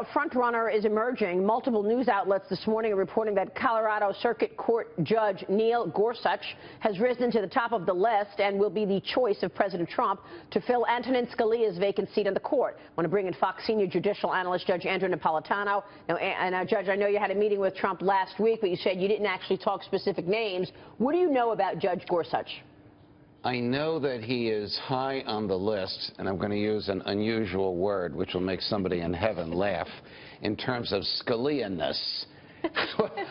a front-runner is emerging. Multiple news outlets this morning are reporting that Colorado Circuit Court Judge Neil Gorsuch has risen to the top of the list and will be the choice of President Trump to fill Antonin Scalia's vacant seat on the court. I want to bring in Fox senior judicial analyst Judge Andrew Napolitano. Now, Judge, I know you had a meeting with Trump last week, but you said you didn't actually talk specific names. What do you know about Judge Gorsuch? I know that he is high on the list, and I'm going to use an unusual word, which will make somebody in heaven laugh, in terms of Scalia-ness,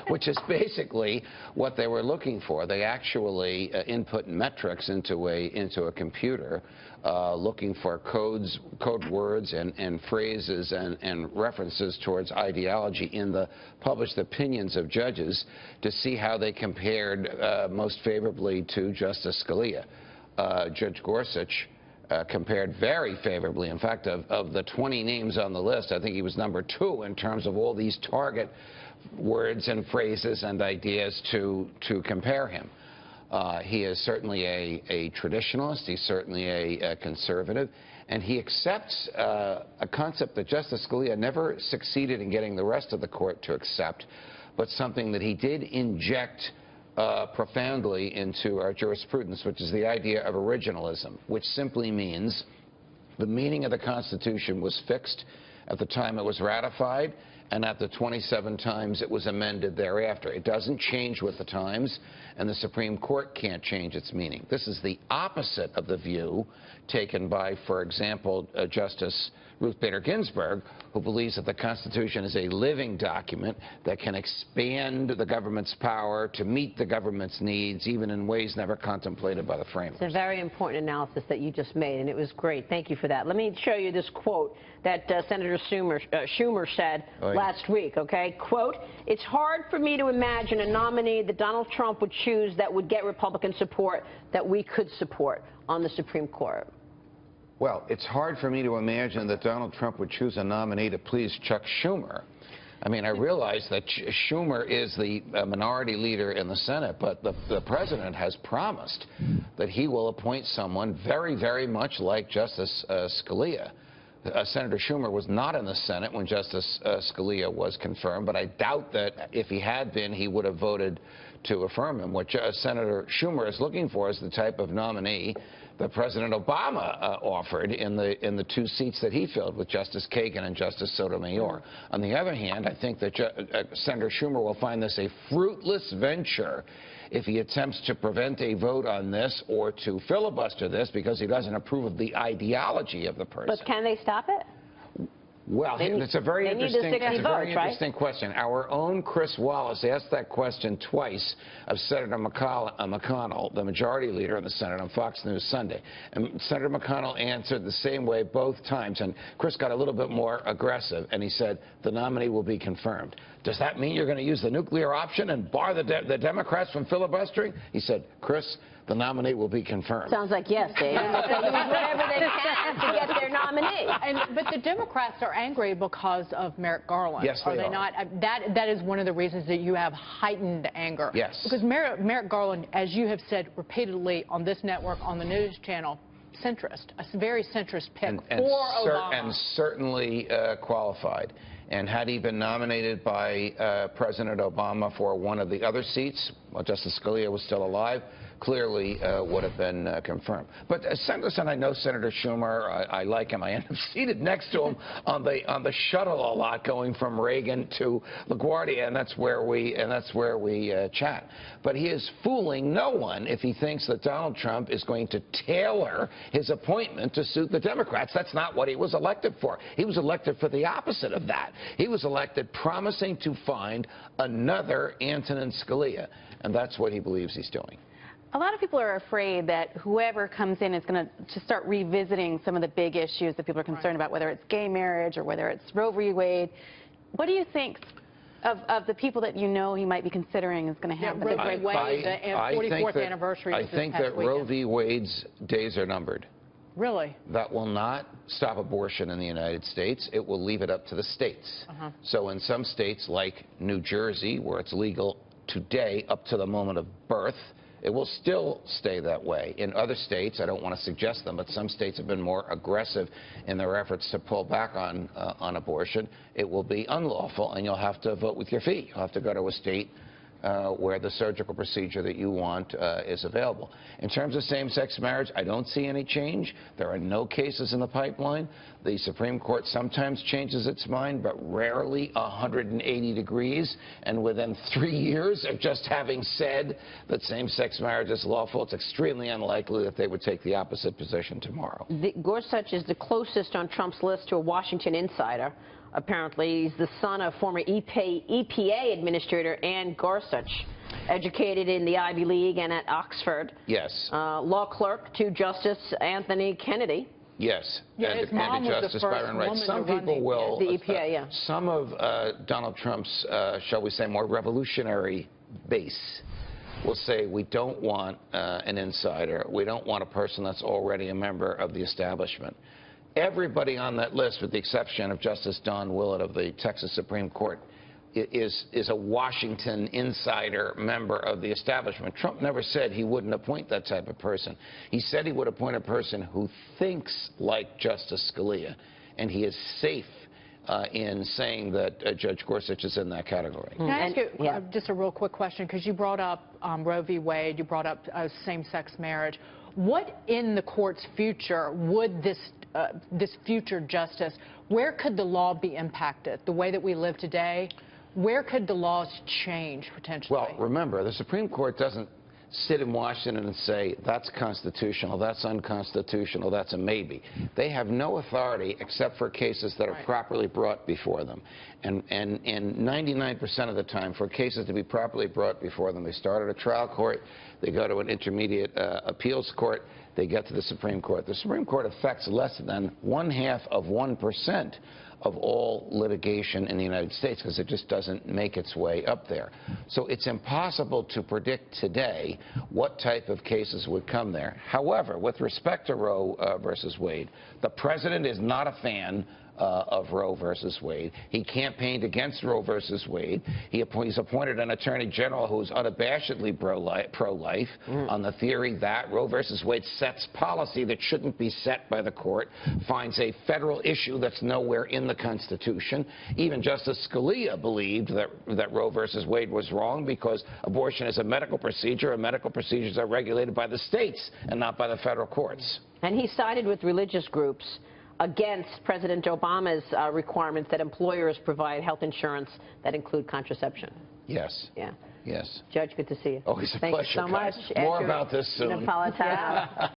which is basically what they were looking for. They actually input metrics into a computer, looking for code words and phrases and references towards ideology in the published opinions of judges to see how they compared most favorably to Justice Scalia. Judge Gorsuch compared very favorably. In fact, of the 20 names on the list, I think he was number 2 in terms of all these target words and phrases and ideas to compare him. He is certainly a traditionalist. He's certainly a conservative. And he accepts a concept that Justice Scalia never succeeded in getting the rest of the court to accept, but something that he did inject profoundly into our jurisprudence, which is the idea of originalism, which simply means the meaning of the Constitution was fixed at the time it was ratified and at the 27 times it was amended thereafter. It doesn't change with the times, and the Supreme Court can't change its meaning. This is the opposite of the view taken by, for example, Justice Ruth Bader Ginsburg, who believes that the Constitution is a living document that can expand the government's power to meet the government's needs, even in ways never contemplated by the framers. It's a very important analysis that you just made, and it was great. Thank you for that. Let me show you this quote that Senator Schumer said last week, okay? Quote, "It's hard for me to imagine a nominee that Donald Trump would choose that would get Republican support that we could support on the Supreme Court." Well, it's hard for me to imagine that Donald Trump would choose a nominee to please Chuck Schumer. I mean, I realize that Schumer is the minority leader in the Senate, but the president has promised that he will appoint someone very, very much like Justice Scalia. Senator Schumer was not in the Senate when Justice Scalia was confirmed, but I doubt that if he had been, he would have voted to affirm him. What Senator Schumer is looking for is the type of nominee that President Obama offered in the 2 seats that he filled with Justice Kagan and Justice Sotomayor. On the other hand, I think that Senator Schumer will find this a fruitless venture if he attempts to prevent a vote on this or to filibuster this because he doesn't approve of the ideology of the person. But can they stop it? Well, it's a very interesting question. Our own Chris Wallace asked that question twice of Senator McConnell, the majority leader in the Senate, on Fox News Sunday. And Senator McConnell answered the same way both times. And Chris got a little bit more aggressive, and he said, the nominee will be confirmed. Does that mean you're going to use the nuclear option and bar the Democrats from filibustering? He said, Chris, the nominee will be confirmed. Sounds like yes, Dave. They'll use whatever they can to get their nominee. But the Democrats are angry because of Merrick Garland. Yes, they are. They not? That is one of the reasons that you have heightened anger. Yes. Because Merrick Garland, as you have said repeatedly on this network, on the news channel, centrist, a very centrist pick for Obama. And certainly qualified. And had he been nominated by President Obama for one of the other seats, while Justice Scalia was still alive, clearly would have been confirmed. But listen, I know Senator Schumer. I like him. I end up seated next to him on the shuttle a lot, going from Reagan to LaGuardia, and that's where we chat. But he is fooling no one if he thinks that Donald Trump is going to tailor his appointment to suit the Democrats. That's not what he was elected for. He was elected for the opposite of that. He was elected promising to find another Antonin Scalia, and that's what he believes he's doing. A lot of people are afraid that whoever comes in is going to start revisiting some of the big issues that people are concerned about, whether it's gay marriage or whether it's Roe v. Wade. What do you think of the people that you know he might be considering is going to happen? Roe v. Wade, the 44th anniversary. I think that Roe v. Wade's days are numbered. Really? That will not stop abortion in the United States. It will leave it up to the states. So in some states like New Jersey, where it's legal today up to the moment of birth, It will still stay that way. In other states, I don't want to suggest them, but some states have been more aggressive in their efforts to pull back on abortion. It will be unlawful, and you'll have to vote with your feet. You'll have to go to a state where the surgical procedure that you want is available. In terms of same-sex marriage, I don't see any change. There are no cases in the pipeline. The Supreme Court sometimes changes its mind, but rarely 180 degrees. And within 3 years of just having said that same-sex marriage is lawful, it's extremely unlikely that they would take the opposite position tomorrow. Gorsuch is the closest on Trump's list to a Washington insider. Apparently, he's the son of former EPA Administrator Ann Gorsuch, educated in the Ivy League and at Oxford. Yes. Law clerk to Justice Anthony Kennedy. Yes. Yeah, his mom was Justice the first Byron Wright. woman Some to run people will. The EPA, yeah. Some of Donald Trump's, shall we say, more revolutionary base will say we don't want an insider. We don't want a person that's already a member of the establishment. Everybody on that list, with the exception of Justice Don Willett of the Texas Supreme Court, is a Washington insider member of the establishment. Trump never said he wouldn't appoint that type of person. He said he would appoint a person who thinks like Justice Scalia, and he is safe in saying that Judge Gorsuch is in that category. Can I ask you just a real quick question, because you brought up Roe v. Wade, you brought up same-sex marriage. What in the court's future would this future justice, where could the law be impacted? The way that we live today, where could the laws change potentially? Well, remember, the Supreme Court doesn't sit in Washington and say, that's constitutional, that's unconstitutional, that's a maybe. They have no authority except for cases that are properly brought before them. And 99% of the time, for cases to be properly brought before them, they start at a trial court, they go to an intermediate appeals court, they get to the Supreme Court. The Supreme Court affects less than 0.5% of all litigation in the United States because it just doesn't make its way up there. So it's impossible to predict today what type of cases would come there. However, with respect to Roe versus Wade, the president is not a fan of Roe versus Wade. He campaigned against Roe versus Wade. He's appointed an attorney general who's unabashedly pro-life on the theory that Roe versus Wade sets policy that shouldn't be set by the court, finds a federal issue that's nowhere in the Constitution. Even Justice Scalia believed that Roe versus Wade was wrong because abortion is a medical procedure, and medical procedures are regulated by the states and not by the federal courts. And he sided with religious groups against President Obama's requirements that employers provide health insurance that include contraception. Yes. Yeah. Yes. Judge, good to see you. Always a Thank pleasure. you so much. More Andrew about this soon. Napolitano.